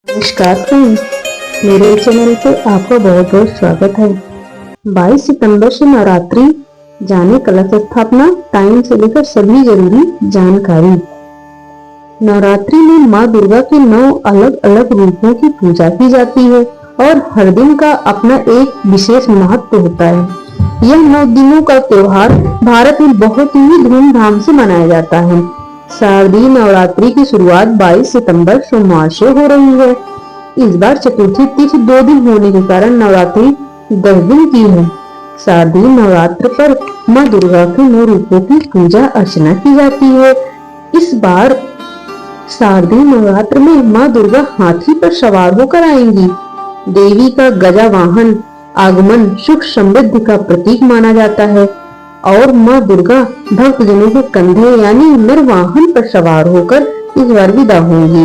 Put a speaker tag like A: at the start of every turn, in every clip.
A: नमस्कार फ्रेंड्स, मेरे चैनल पे आपका बहुत बहुत स्वागत है। 22 सितंबर से नवरात्रि, जाने कलश स्थापना टाइम से लेकर सभी जरूरी जानकारी। नवरात्रि में माँ दुर्गा के 9 अलग अलग रूपों की पूजा की जाती है और हर दिन का अपना एक विशेष महत्व होता है। यह 9 दिनों का त्योहार भारत में बहुत ही धूमधाम से मनाया जाता है। शारदीय नवरात्रि की शुरुआत 22 सितंबर सोमवार से हो रही है। इस बार चतुर्थी तिथि 2 दिन होने के कारण नवरात्रि 10 दिन की है। शारदीय नवरात्र पर माँ दुर्गा के 9 रूपों की पूजा अर्चना की जाती है। इस बार शारदीय नवरात्र में माँ दुर्गा हाथी पर सवार होकर आएंगी। देवी का गजा वाहन आगमन सुख समृद्धि का प्रतीक माना जाता है और माँ दुर्गा भक्तजनों के कंधे यानी नर वाहन पर सवार होकर इस बार विदा होंगी।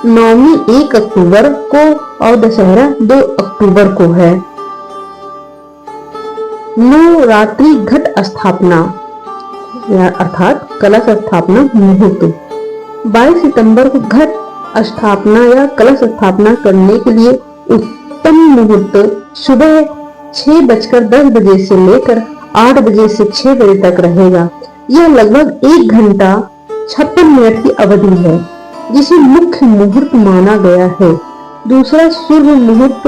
A: नवमी 1 अक्टूबर को और दशहरा 2 अक्टूबर को है। नवरात्रि घट स्थापना अर्थात कलश स्थापना मुहूर्त 22 सितंबर को घट स्थापना या कलश स्थापना करने के लिए उत्तम मुहूर्त सुबह 6:10 बजे से लेकर 8 बजे से 6 बजे तक रहेगा। यह लगभग 1 घंटा 56 मिनट की अवधि है, जिसे मुख्य मुहूर्त माना गया है। दूसरा शुभ मुहूर्त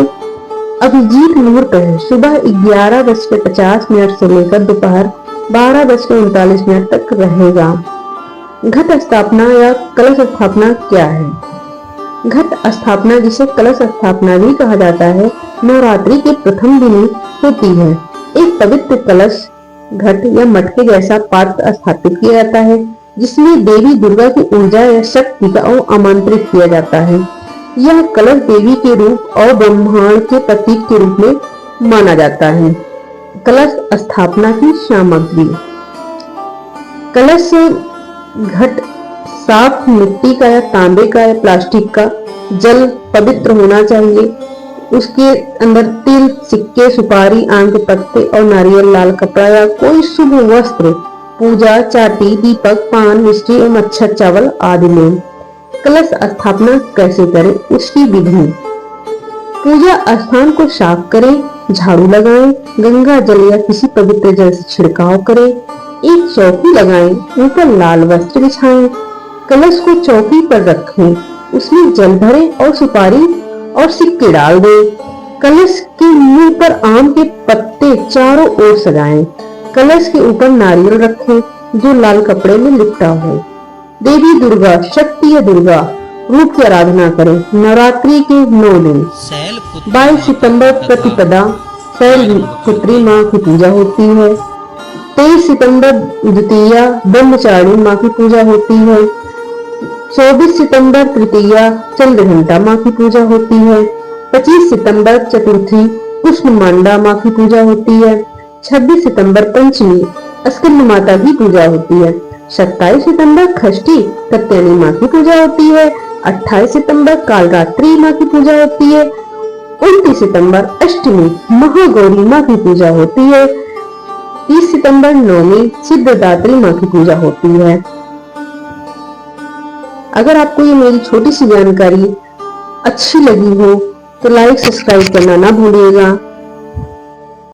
A: अभिजीत मुहूर्त है। सुबह 11:50 से लेकर दोपहर 12:39 तक रहेगा। घट स्थापना या कलश स्थापना क्या है? घट स्थापना, जिसे कलश स्थापना भी कहा जाता है, नवरात्रि के प्रथम दिन होती है। एक पवित्र कलश, घट या मटके जैसा पात्र स्थापित किया जाता है, जिसमें देवी दुर्गा की ऊर्जा या शक्ति को आमंत्रित किया जाता है। यह कलश देवी के रूप और ब्रह्मांड के प्रतीक के रूप में माना जाता है। कलश स्थापना की सामग्री: कलश घट साफ मिट्टी का या तांबे का या प्लास्टिक का, जल पवित्र होना चाहिए। उसके अंदर तिल, सिक्के, सुपारी, आम के पत्ते और नारियल, लाल कपड़ा या कोई शुभ वस्त्र, पूजा चाटी, दीपक, पान, मिष्टी और मच्छर चावल आदि लें। कलश स्थापना कैसे करें, उसकी विधि: पूजा स्थान को साफ करें, झाड़ू लगाएं, गंगा जल या किसी पवित्र जल से छिड़काव करें, एक चौकी लगाएं, ऊपर लाल वस्त्र बिछाएं, कलश को चौकी पर रखें, उसमें जल भरें और सुपारी और सिक्के डाल दें। कलश के मुंह पर आम के पत्ते चारों ओर सजाएं। कलश के ऊपर नारियल रखें जो लाल कपड़े में लिपटा हो। देवी दुर्गा, शक्ति या दुर्गा रूप की आराधना करें। नवरात्रि के 9 दिन 22 सितंबर प्रतिपदा शैलपुत्री माँ की पूजा होती है। 23 सितंबर द्वितीया ब्रह्मचारिणी माँ की पूजा होती है। 24 सितंबर तृतीया चंद्रघंटा माँ की पूजा होती है। 25 सितंबर चतुर्थी कुष्मांडा माँ की पूजा होती है। 26 सितंबर पंचमी स्कंद माता की पूजा होती है। 27 सितंबर षष्ठी कात्यायनी माँ की पूजा होती है। 28 सितंबर कालरात्रि माँ की पूजा होती है। 29 सितंबर अष्टमी महागौरी माँ की पूजा होती है। 30 सितंबर नवमी सिद्धदात्री माँ की पूजा होती है। अगर आपको ये मेरी छोटी सी जानकारी अच्छी लगी हो तो लाइक सब्सक्राइब करना ना भूलिएगा।